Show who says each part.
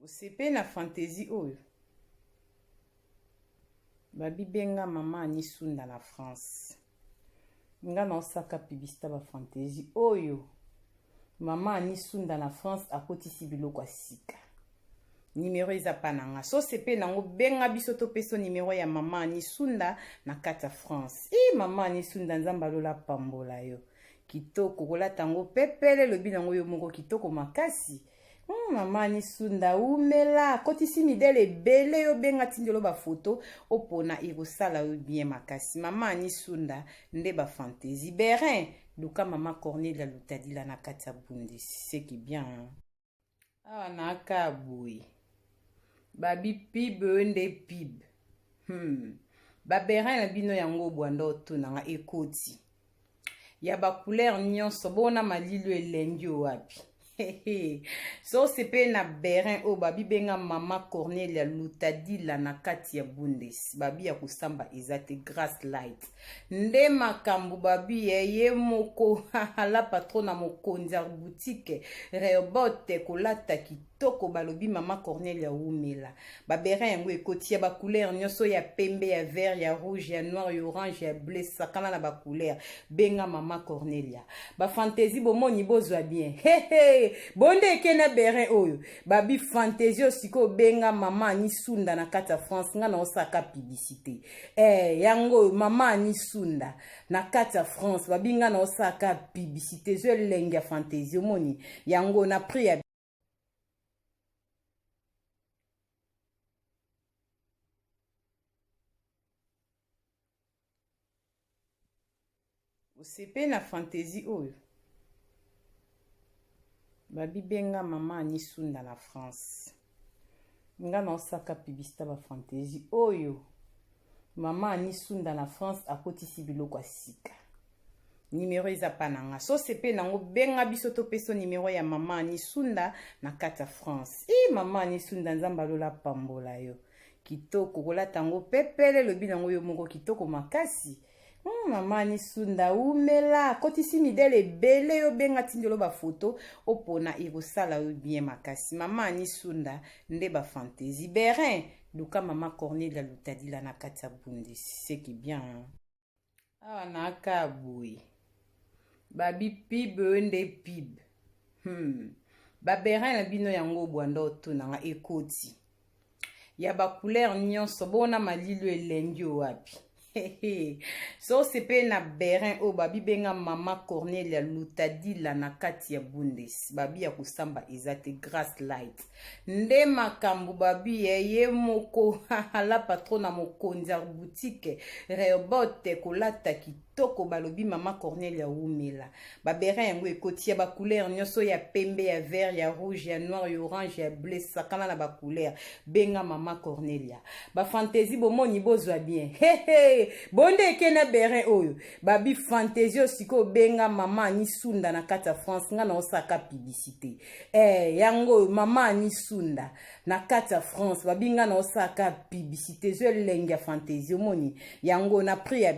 Speaker 1: Osepe na fantaisie oyo babibenga mama anisunda na France. Nga na osaka publicité ba fantaisie oyo mama anisunda na France akotisi biloko ya sika. Numéro eza pa nanga. So sepe nango benga biso to peso numéro ya mama anisunda na kata France. Mama anisunda nzamba lola pambola yo. Kitoko kolata tango pepele lobi nango yo moko kitoko makasi. Mama anisunda umela kotisi midele bele yo benga tindelo ba photo opona irosala yo bien makasi. Mama anisunda nde ba fantaisie berin luka mama Cornelia Lutadila na kata bundi c'est qui bien. Na kabui babi pib nde pib ba berin na bino yango bwando to nanga ekoti ya ba couleur nyonso bona malilo elengi wapi. So sepe na berin o babi benga mama Cornelia Lutadila na kati ya bundes babi ya kusamba ezate grass light nde makambu babi ye moko la patrona mokonzi ya boutique Rehoboth kolata kitoko balobi mama Cornelia umela ba berin yango ekoti ya ba couleur nyonso ya pembe ya vert ya rouge ya noir ya orange ya bleu sakana na ba couleur benga mama Cornelia ba fantaisie bomoni bozwa bien bonde ekena berin oyo babi fantaisie siko benga mama anisunda na kata France nga na osaka publicité yango mama anisunda na kata France babi nga na osaka publicité zo lenga fantaisie moni yango na prix ya osepe na fantaisie oyo babi benga mama anisunda na France. Nga na osaka publicité ba fantaisie oyo mama anisunda na France akotisi biloko ya sika. Numéro eza pa nanga. So sepe nango benga biso to peso numéro ya mama anisunda na kata France. Mama anisunda nzamba lola pambola yo. Kitoko kolata tango pepele lobi nango yo moko kitoko makasi. Mama anisunda umela kotisi midele bele yo benga tindelo ba photo opona irosala yo bien makasi. Mama anisunda nde ba fantaisie berin luka mama Cornelia Lutadila na kata bundi c'est qui bien. Na kabui babi pib nde pib ba berin na bino yango bwando to nanga ekoti ya ba couleur nyonso bona malilo elengi wapi. So sepe na berin o babi benga mama Cornelia Lutadila na kati ya bundes babi ya kusamba ezate grass light nde makambu babi ye moko la patrona mokonzi ya boutique Rehoboth kolata kitoko balobi mama Cornelia umela ba berin yango ekoti ya ba couleur nyonso ya pembe ya vert ya rouge ya noir ya orange ya bleu sakana na ba couleur benga mama Cornelia ba fantaisie bomoni bozwa bien bonde ekena berin oyo babi fantaisie siko benga mama anisunda na kata France nga na osaka publicité yango mama anisunda na kata France babi nga na osaka publicité zo lenga fantaisie moni yango na prix ya